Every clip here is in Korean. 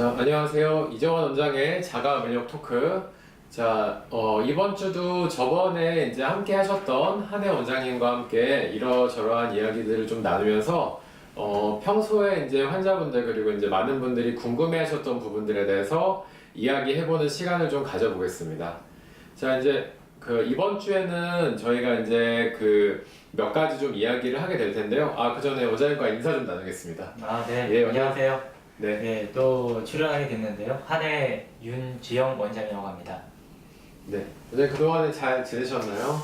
자, 안녕하세요. 이정환 원장의 자가 면역 토크. 자, 이번 주도 저번에 이제 함께 하셨던 한혜 원장님과 함께 이러저러한 이야기들을 좀 나누면서, 평소에 이제 환자분들 그리고 이제 많은 분들이 궁금해 하셨던 부분들에 대해서 이야기해보는 시간을 좀 가져보겠습니다. 자, 이제 이번 주에는 저희가 이제 몇 가지 좀 이야기를 하게 될 텐데요. 그 전에 원장님과 인사 좀 나누겠습니다. 네. 예, 안녕하세요. 네. 네, 또 출연하게 됐는데요. 한해 윤지영 원장이라고 합니다. 네. 원장님 그동안에 잘 지내셨나요?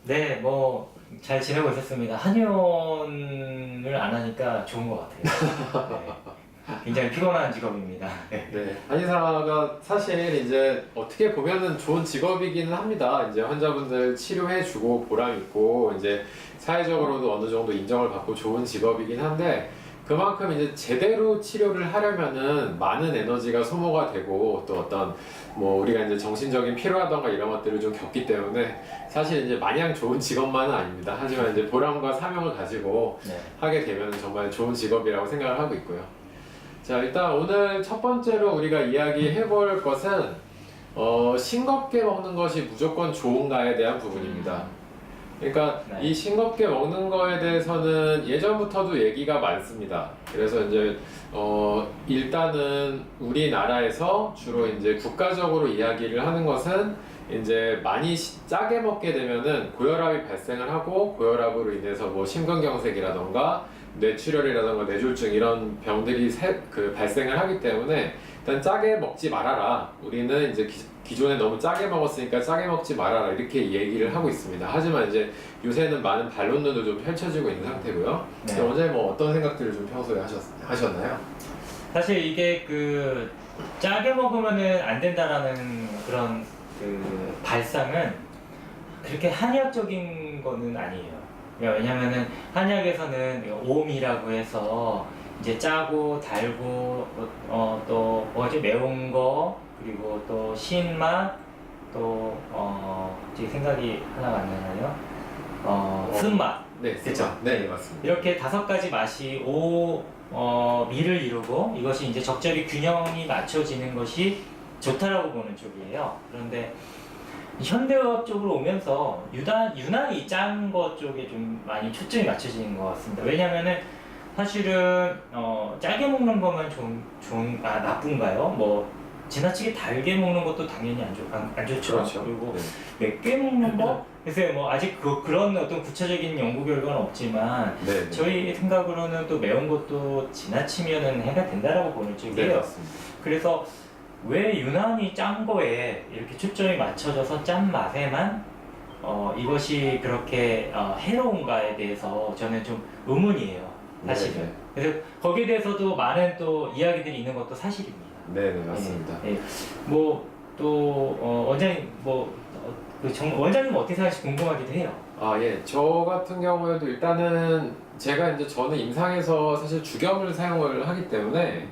네, 뭐 잘 지내고 있었습니다. 한의원을 안 하니까 좋은 것 같아요. 네. 굉장히 피곤한 직업입니다. 네. 네. 한의사가 사실 이제 어떻게 보면은 좋은 직업이기는 합니다. 이제 환자분들 치료해주고 보람있고, 이제 사회적으로도 어느 정도 인정을 받고 좋은 직업이긴 한데, 그만큼 이제 제대로 치료를 하려면은 많은 에너지가 소모가 되고, 또 어떤 우리가 이제 정신적인 피로라던가 이런 것들을 좀 겪기 때문에 사실 이제 마냥 좋은 직업만은 아닙니다. 하지만 이제 보람과 사명을 가지고 네. 하게 되면 정말 좋은 직업이라고 생각을 하고 있고요. 자, 일단 오늘 첫 번째로 우리가 이야기해 볼 것은 싱겁게 먹는 것이 무조건 좋은가에 대한 부분입니다. 그러니까 네. 이 싱겁게 먹는 거에 대해서는 예전부터도 얘기가 많습니다. 그래서 이제 일단은 우리나라에서 주로 이제 국가적으로 이야기를 하는 것은 이제 많이 짜게 먹게 되면은 고혈압이 발생을 하고, 고혈압으로 인해서 뭐 심근경색이라던가 뇌출혈이라던가 뇌졸중 이런 병들이 발생을 하기 때문에 일단 짜게 먹지 말아라. 우리는 이제 기존에 너무 짜게 먹었으니까 짜게 먹지 말아라, 이렇게 얘기를 하고 있습니다. 하지만 이제 요새는 많은 반론들도 좀 펼쳐지고 있는 상태고요. 네. 원장님 어떤 생각들을 좀 평소에 하셨나요? 사실 이게 짜게 먹으면은 안 된다라는 그런 발상은 그렇게 한의학적인 거는 아니에요. 왜냐면은 한의학에서는 오미라고 해서 이제 짜고 달고 또 뭐지, 매운 거, 그리고 또 신맛, 또 제 생각이 하나가 안 나나요? 쓴맛. 네, 그쵸? 네, 맞습니다. 이렇게 5가지 맛이 미를 이루고, 이것이 이제 적절히 균형이 맞춰지는 것이 좋다라고 보는 쪽이에요. 그런데 현대의학 쪽으로 오면서 유난히 짠 것 쪽에 좀 많이 초점이 맞춰지는 것 같습니다. 왜냐면은 사실은 짜게 먹는 거면 나쁜가요? 뭐 지나치게 달게 먹는 것도 당연히 안 좋죠. 그렇죠. 그리고 네. 맵게 먹는 거? 글쎄요, 뭐 아직 그런 어떤 구체적인 연구 결과는 없지만, 네, 네. 저희 생각으로는 또 매운 것도 지나치면은 해가 된다라고 보는 쪽이에요. 네, 맞습니다. 그래서 왜 유난히 짠 거에 이렇게 초점이 맞춰져서 짠 맛에만 이것이 그렇게 해로운가에 대해서 저는 좀 의문이에요, 사실은. 네네. 그래서 거기에 대해서도 많은 또 이야기들이 있는 것도 사실입니다. 네, 네, 맞습니다. 예, 예. 원장님 원장님 어떻게 생각하실지 궁금하기도 해요. 예. 저 같은 경우에도 일단은 저는 임상에서 사실 죽염을 사용을 하기 때문에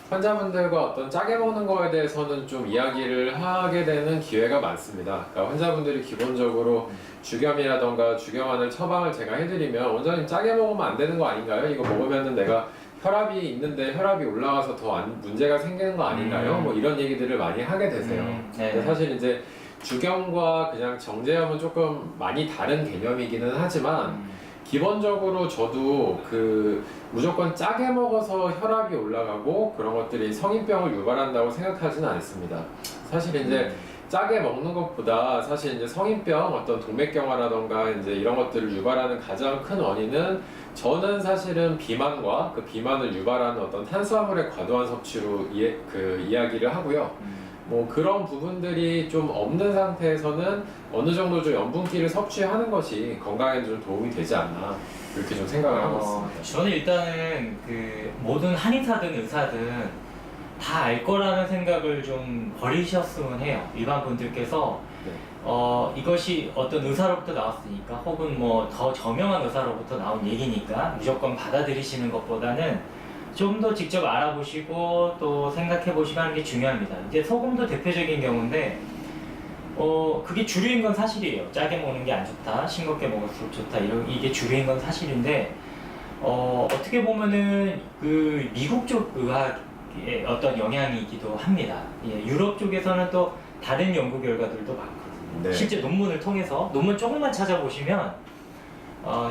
환자분들과 어떤 짜게 먹는 거에 대해서는 좀 이야기를 하게 되는 기회가 많습니다. 그러니까 환자분들이 기본적으로 죽염이라던가 죽염하는 처방을 제가 해드리면, 원장님 짜게 먹으면 안 되는 거 아닌가요? 이거 먹으면은 내가 혈압이 있는데 혈압이 올라가서 더 문제가 생기는 거 아닌가요? 뭐 이런 얘기들을 많이 하게 되세요. 근데 사실 이제 죽염과 그냥 정제염은 조금 많이 다른 개념이기는 하지만, 기본적으로 저도 무조건 짜게 먹어서 혈압이 올라가고 그런 것들이 성인병을 유발한다고 생각하지는 않습니다. 사실 이제 짜게 먹는 것보다 사실 이제 성인병, 어떤 동맥경화라던가 이제 이런 것들을 유발하는 가장 큰 원인은, 저는 사실은 비만과 그 비만을 유발하는 어떤 탄수화물의 과도한 섭취로 이야기를 하고요. 뭐 그런 부분들이 좀 없는 상태에서는 어느 정도 좀 염분기를 섭취하는 것이 건강에 좀 도움이 되지 않나, 이렇게 좀 생각을 하고 있습니다. 저는 일단은 모든 한의사든 의사든 다 알 거라는 생각을 좀 버리셨으면 해요. 일반 분들께서 네. 이것이 어떤 의사로부터 나왔으니까, 혹은 뭐 더 저명한 의사로부터 나온 얘기니까 무조건 받아들이시는 것보다는 좀 더 직접 알아보시고 또 생각해 보시고 하는 게 중요합니다. 이제 소금도 대표적인 경우인데, 그게 주류인 건 사실이에요. 짜게 먹는 게 안 좋다, 싱겁게 먹을수록 좋다, 이게 주류인 건 사실인데, 어떻게 보면은 미국 쪽 의학 어떤 영향이기도 합니다. 예, 유럽 쪽에서는 또 다른 연구 결과들도 많거든요. 네. 실제 논문을 통해서 논문 조금만 찾아보시면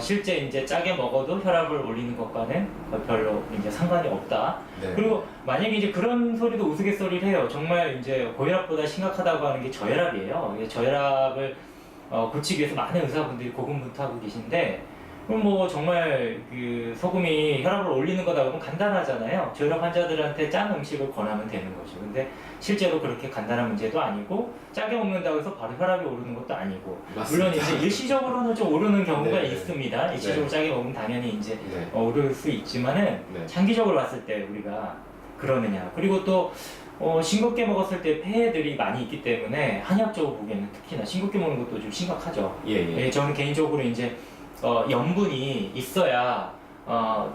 실제 이제 짜게 먹어도 혈압을 올리는 것과는 별로 이제 상관이 없다. 네. 그리고 만약에 이제 그런 소리도 우스갯소리를 해요. 정말 이제 고혈압보다 심각하다고 하는 게 저혈압이에요. 이게 저혈압을 고치기 위해서 많은 의사분들이 고군분투하고 계신데, 그럼 뭐 정말 그 소금이 혈압을 올리는 거다 그러면 간단하잖아요. 저혈압 환자들한테 짠 음식을 권하면 되는 거죠. 근데 실제로 그렇게 간단한 문제도 아니고, 짜게 먹는다고 해서 바로 혈압이 오르는 것도 아니고, 맞습니다. 물론 이제 일시적으로는 좀 오르는 경우가 네. 있습니다. 일시적으로 짜게 먹으면 당연히 이제 네. 오를 수 있지만은 네. 장기적으로 봤을 때 우리가 그러느냐. 그리고 또 싱겁게 먹었을 때 폐해들이 많이 있기 때문에 한의학적으로 보기에는 특히나 싱겁게 먹는 것도 좀 심각하죠. 예. 저는 개인적으로 이제 염분이 있어야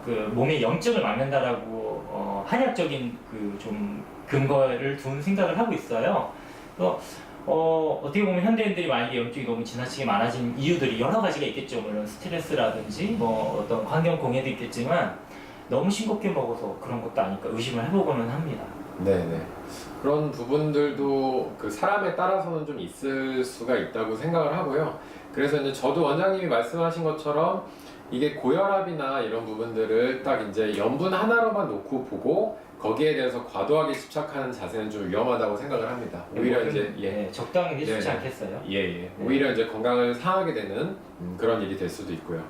그 몸의 염증을 막는다라고 한의학적인 그 좀 근거를 둔 생각을 하고 있어요. 그래서 어떻게 보면 현대인들이 만약에 염증이 너무 지나치게 많아진 이유들이 여러 가지가 있겠죠. 물론 스트레스라든지 뭐 어떤 환경 공해도 있겠지만 너무 싱겁게 먹어서 그런 것도 아닐까 의심을 해보고는 합니다. 네네. 그런 부분들도 그 사람에 따라서는 좀 있을 수가 있다고 생각을 하고요. 그래서 이제 저도 원장님이 말씀하신 것처럼 이게 고혈압이나 이런 부분들을 딱 이제 염분 하나로만 놓고 보고 거기에 대해서 과도하게 집착하는 자세는 좀 위험하다고 생각을 합니다. 오히려 이제 적당히 좋지 네네. 않겠어요? 오히려 이제 건강을 상하게 되는 그런 일이 될 수도 있고요.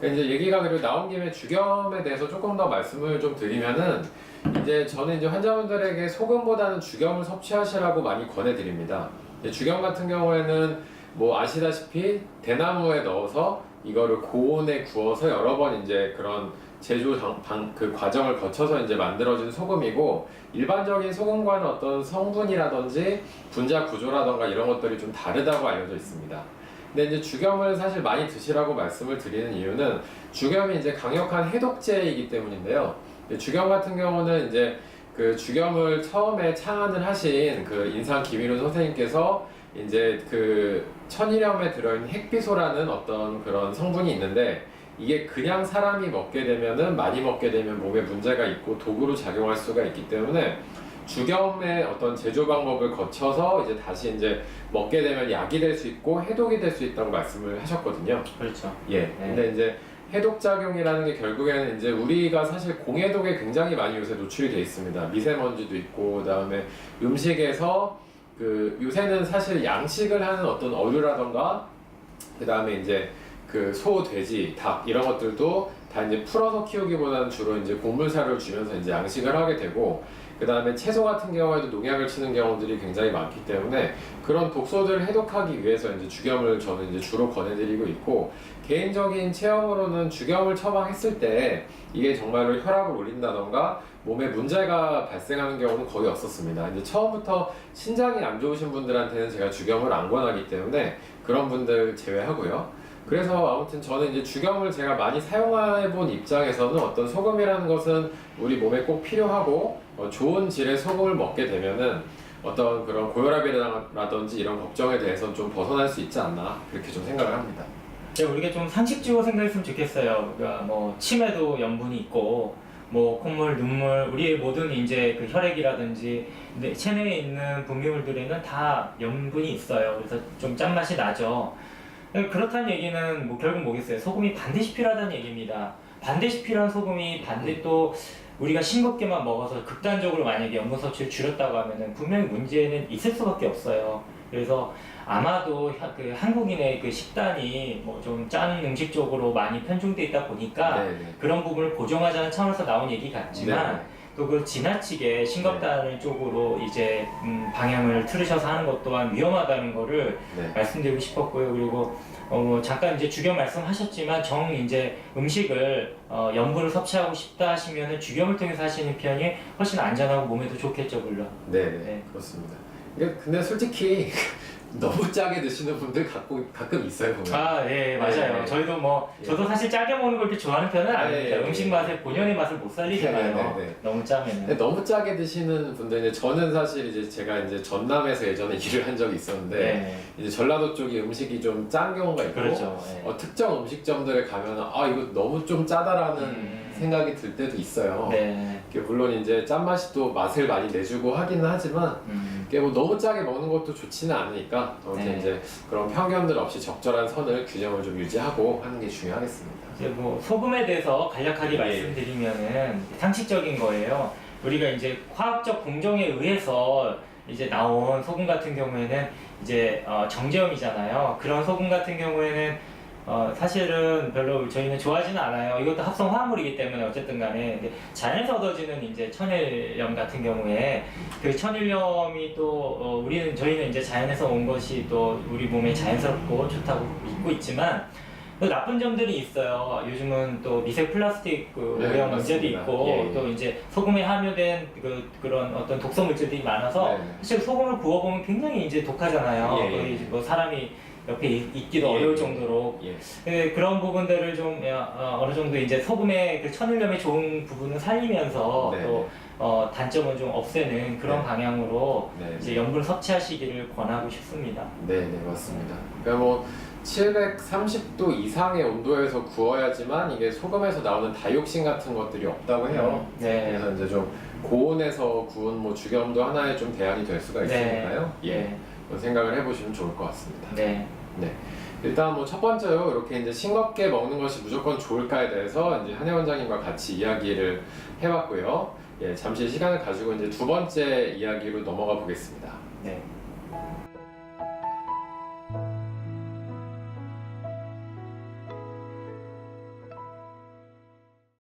그러니까 이제 얘기가 그리고 나온 김에 주겸에 대해서 조금 더 말씀을 좀 드리면은 이제 저는 이제 환자분들에게 소금보다는 주겸을 섭취하시라고 많이 권해드립니다. 주겸 같은 경우에는 뭐 아시다시피 대나무에 넣어서 이거를 고온에 구워서 여러 번 이제 그런 제조 그 과정을 거쳐서 이제 만들어진 소금이고, 일반적인 소금과는 어떤 성분이라든지 분자 구조라던가 이런 것들이 좀 다르다고 알려져 있습니다. 근데 이제 주겸을 사실 많이 드시라고 말씀을 드리는 이유는 주겸이 이제 강력한 해독제이기 때문인데요. 주겸 같은 경우는 이제 그 주겸을 처음에 창안을 하신 그 인상 김일훈 선생님께서 이제 그 천일염에 들어있는 핵비소라는 어떤 그런 성분이 있는데, 이게 그냥 사람이 먹게 되면은 많이 먹게 되면 몸에 문제가 있고 독으로 작용할 수가 있기 때문에 주겸의 어떤 제조 방법을 거쳐서 이제 다시 이제 먹게 되면 약이 될 수 있고 해독이 될 수 있다고 말씀을 하셨거든요. 그렇죠. 근데 이제 해독 작용이라는 게 결국에는 이제 우리가 사실 공해독에 굉장히 많이 요새 노출이 돼 있습니다. 미세먼지도 있고, 그다음에 음식에서 그 요새는 사실 양식을 하는 어떤 어류라던가 그다음에 이제 그 소, 돼지, 닭 이런 것들도 다 이제 풀어서 키우기보다는 주로 이제 곡물사료를 주면서 이제 양식을 하게 되고, 그 다음에 채소 같은 경우에도 농약을 치는 경우들이 굉장히 많기 때문에 그런 독소들을 해독하기 위해서 이제 주겸을 저는 이제 주로 권해드리고 있고, 개인적인 체험으로는 주겸을 처방했을 때 이게 정말로 혈압을 올린다던가 몸에 문제가 발생하는 경우는 거의 없었습니다. 이제 처음부터 신장이 안 좋으신 분들한테는 제가 주겸을 안 권하기 때문에 그런 분들 제외하고요. 그래서 아무튼 저는 이제 주겸을 제가 많이 사용해본 입장에서는 어떤 소금이라는 것은 우리 몸에 꼭 필요하고 좋은 질의 소금을 먹게 되면은 어떤 그런 고혈압이라든지 이런 걱정에 대해서는 좀 벗어날 수 있지 않나 그렇게 좀 생각을 합니다. 우리가 좀 상식적으로 생각했으면 좋겠어요. 그러니까 뭐 침에도 염분이 있고, 뭐 콧물, 눈물, 우리의 모든 이제 그 혈액이라든지 체내에 있는 분비물들에는 다 염분이 있어요. 그래서 좀 짠맛이 나죠. 그렇다는 얘기는 뭐 결국 뭐겠어요? 소금이 반드시 필요하다는 얘기입니다. 반드시 필요한 소금이 또 우리가 싱겁게만 먹어서 극단적으로 만약에 염분 섭취를 줄였다고 하면은 분명히 문제는 있을 수밖에 없어요. 그래서 아마도 그 한국인의 그 식단이 뭐 좀 짠 음식 쪽으로 많이 편중돼 있다 보니까 그런 부분을 보정하자는 차원에서 나온 얘기 같지만 또 그걸 지나치게 싱겁다는 쪽으로 이제 방향을 틀으셔서 하는 것 또한 위험하다는 거를 말씀드리고 싶었고요. 그리고 잠깐 이제 주겸 말씀하셨지만 이제 음식을 염분을 섭취하고 싶다 하시면은 주겸을 통해서 하시는 편이 훨씬 안전하고 몸에도 좋겠죠, 물론. 그렇습니다. 근데 솔직히 너무 짜게 드시는 분들 가끔 있어요, 보면. 맞아요. 저희도 저도 사실 짜게 먹는 걸 그렇게 좋아하는 편은 아닙니다. 음식 맛에 본연의 맛을 못 살리잖아요. 너무 짜면은. 근데 너무 짜게 드시는 분들, 저는 사실 이제 제가 이제 전남에서 예전에 일을 한 적이 있었는데, 이제 전라도 쪽이 음식이 좀 짠 경우가 있고, 그렇죠. 특정 음식점들에 가면 이거 너무 좀 짜다라는 생각이 들 때도 있어요. 네. 이게 물론 이제 짠맛이 또 맛을 많이 내주고 하기는 하지만 이게 뭐 너무 짜게 먹는 것도 좋지는 않으니까 아무튼 네. 이제 그런 편견들 없이 적절한 선을 균형을 좀 유지하고 하는 게 중요하겠습니다. 이제 뭐 소금에 대해서 간략하게 예. 말씀드리면은 상식적인 거예요. 우리가 이제 화학적 공정에 의해서 이제 나온 소금 같은 경우에는 이제 정제염이잖아요. 그런 소금 같은 경우에는 사실은 별로 저희는 좋아하지는 않아요. 이것도 합성 화합물이기 때문에 어쨌든 간에. 근데 자연에서 얻어지는 이제 천일염 같은 경우에 그 천일염이 또 저희는 이제 자연에서 온 것이 또 우리 몸에 자연스럽고 좋다고 믿고 있지만 또 나쁜 점들이 있어요. 요즘은 또 미세 플라스틱 네, 오염 문제도 맞습니다. 있고 예, 예. 또 이제 소금에 함유된 그런 어떤 독성 물질들이 많아서 네. 사실 소금을 구워보면 굉장히 이제 독하잖아요. 예, 예. 거의 뭐 사람이 옆에 있기도 예, 어려울 예. 정도로 예. 그런 부분들을 좀 어느 정도 이제 소금의 그 천일염의 좋은 부분을 살리면서 네. 또 단점은 좀 없애는 그런 네. 방향으로 네. 이제 염분을 섭취하시기를 권하고 싶습니다. 네, 네, 맞습니다. 그러니까 뭐 730도 이상의 온도에서 구워야지만 이게 소금에서 나오는 다이옥신 같은 것들이 없다고 해요. 네. 그래서 이제 좀 고온에서 구운 뭐 죽염도 하나의 좀 대안이 될 수가 있으니까요. 네. 예, 그런 생각을 해보시면 좋을 것 같습니다. 네. 네. 일단 뭐 첫 번째로 이렇게 이제 싱겁게 먹는 것이 무조건 좋을까에 대해서 이제 한혜 원장님과 같이 이야기를 해봤고요. 예, 잠시 시간을 가지고 이제 두 번째 이야기로 넘어가 보겠습니다. 네.